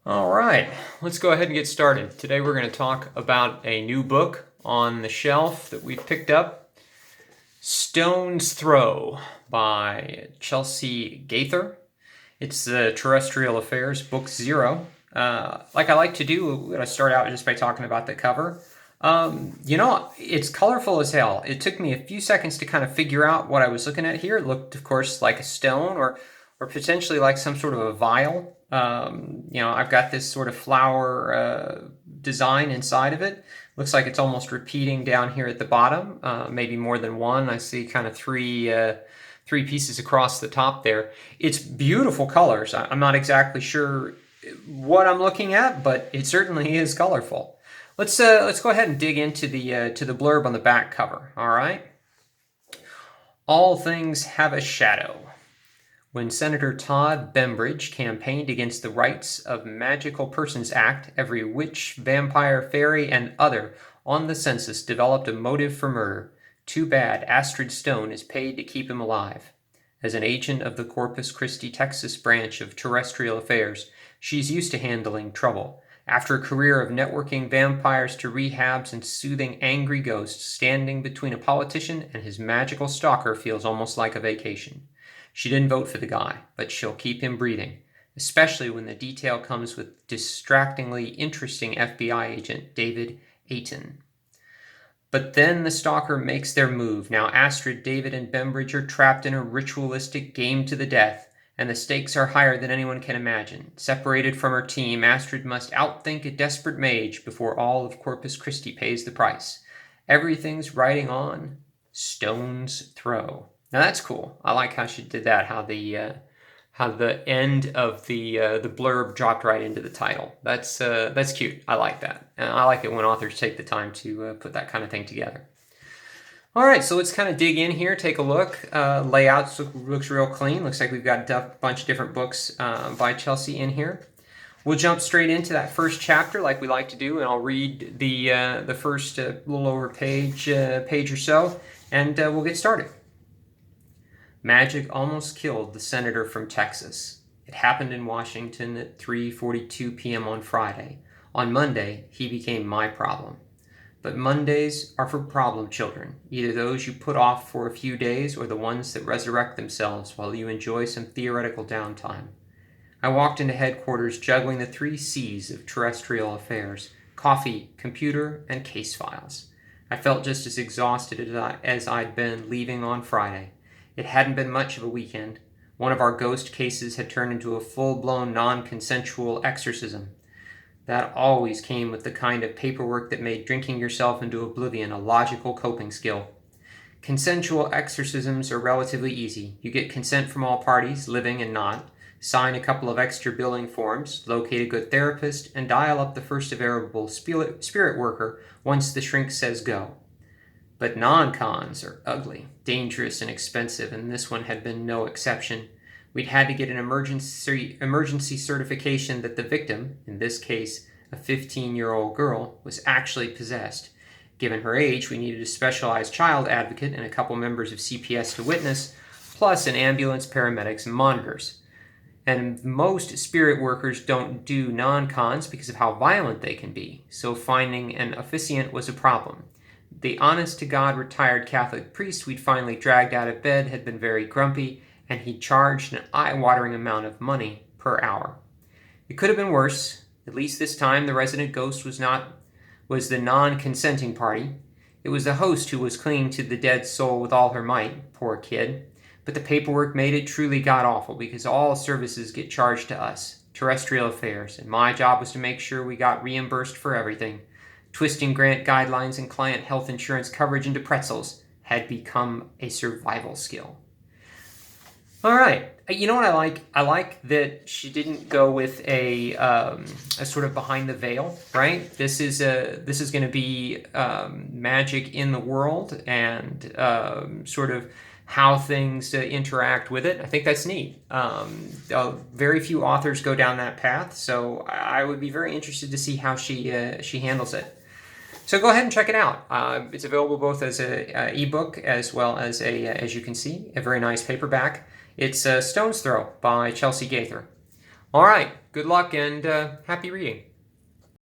All right, let's go ahead and get started. Today we're going to talk about a new book on the shelf that we've picked up, Stone's Throw by Chelsea Gaither. It's the Terrestrial Affairs, Book 0. Like I like to do, we're going to start out just by talking about the cover. It's colorful as hell. It took me a few seconds to kind of figure out what I was looking at here. It looked, of course, like a stone or potentially like some sort of a vial. I've got this sort of flower design inside of it. Looks like it's almost repeating down here at the bottom, maybe more than one. I see kind of three pieces across the top there. It's beautiful colors. I'm not exactly sure what I'm looking at, but it certainly is colorful. Let's go ahead and dig into the blurb on the back cover. All right. All things have a shadow. When Senator Todd Bembridge campaigned against the Rights of Magical Persons Act, every witch, vampire, fairy, and other on the census developed a motive for murder. Too bad Astrid Stone is paid to keep him alive. As an agent of the Corpus Christi, Texas branch of Terrestrial Affairs, she's used to handling trouble. After a career of networking vampires to rehabs and soothing angry ghosts, standing between a politician and his magical stalker feels almost like a vacation. She didn't vote for the guy, but she'll keep him breathing, especially when the detail comes with distractingly interesting FBI agent David Ayton. But then the stalker makes their move. Now Astrid, David, and Bembridge are trapped in a ritualistic game to the death, and the stakes are higher than anyone can imagine. Separated from her team, Astrid must outthink a desperate mage before all of Corpus Christi pays the price. Everything's riding on Stone's Throw. Now that's cool. I like how she did that. How the end of the blurb dropped right into the title. That's cute. I like that. And I like it when authors take the time to put that kind of thing together. All right, so let's kind of dig in here, take a look. Layout looks real clean. Looks like we've got a bunch of different books by Chelsea in here. We'll jump straight into that first chapter like we like to do, and I'll read the first little over page or so, and we'll get started. Magic almost killed the senator from Texas. It happened in Washington at 3:42 p.m. on Friday. On Monday, he became my problem. But Mondays are for problem children, either those you put off for a few days or the ones that resurrect themselves while you enjoy some theoretical downtime. I walked into headquarters juggling the 3 C's of terrestrial affairs: coffee, computer, and case files. I felt just as exhausted as I'd been leaving on Friday. It hadn't been much of a weekend. One of our ghost cases had turned into a full-blown non-consensual exorcism. That always came with the kind of paperwork that made drinking yourself into oblivion a logical coping skill. Consensual exorcisms are relatively easy. You get consent from all parties, living and not, sign a couple of extra billing forms, locate a good therapist, and dial up the first available spirit worker once the shrink says go. But non-cons are ugly, dangerous, and expensive, and this one had been no exception. We'd had to get an emergency certification that the victim, in this case a 15-year-old girl, was actually possessed. Given her age, we needed a specialized child advocate and a couple members of CPS to witness, plus an ambulance, paramedics, and monitors. And most spirit workers don't do non-cons because of how violent they can be, so finding an officiant was a problem. The honest-to-God retired Catholic priest we'd finally dragged out of bed had been very grumpy, and he charged an eye-watering amount of money per hour. It could have been worse. At least this time the resident ghost was the non-consenting party. It was the host who was clinging to the dead soul with all her might, poor kid. But the paperwork made it truly god-awful because all services get charged to us, Terrestrial Affairs, and my job was to make sure we got reimbursed for everything. Twisting grant guidelines and client health insurance coverage into pretzels had become a survival skill. All right. You know what I like? I like that she didn't go with a sort of behind the veil, right? This is going to be magic in the world and sort of how things interact with it. I think that's neat. Very few authors go down that path, so I would be very interested to see how she handles it. So go ahead and check it out. It's available both as an ebook as well as as you can see, a very nice paperback. It's Stone's Throw by Chelsea Gaither. All right, good luck and happy reading.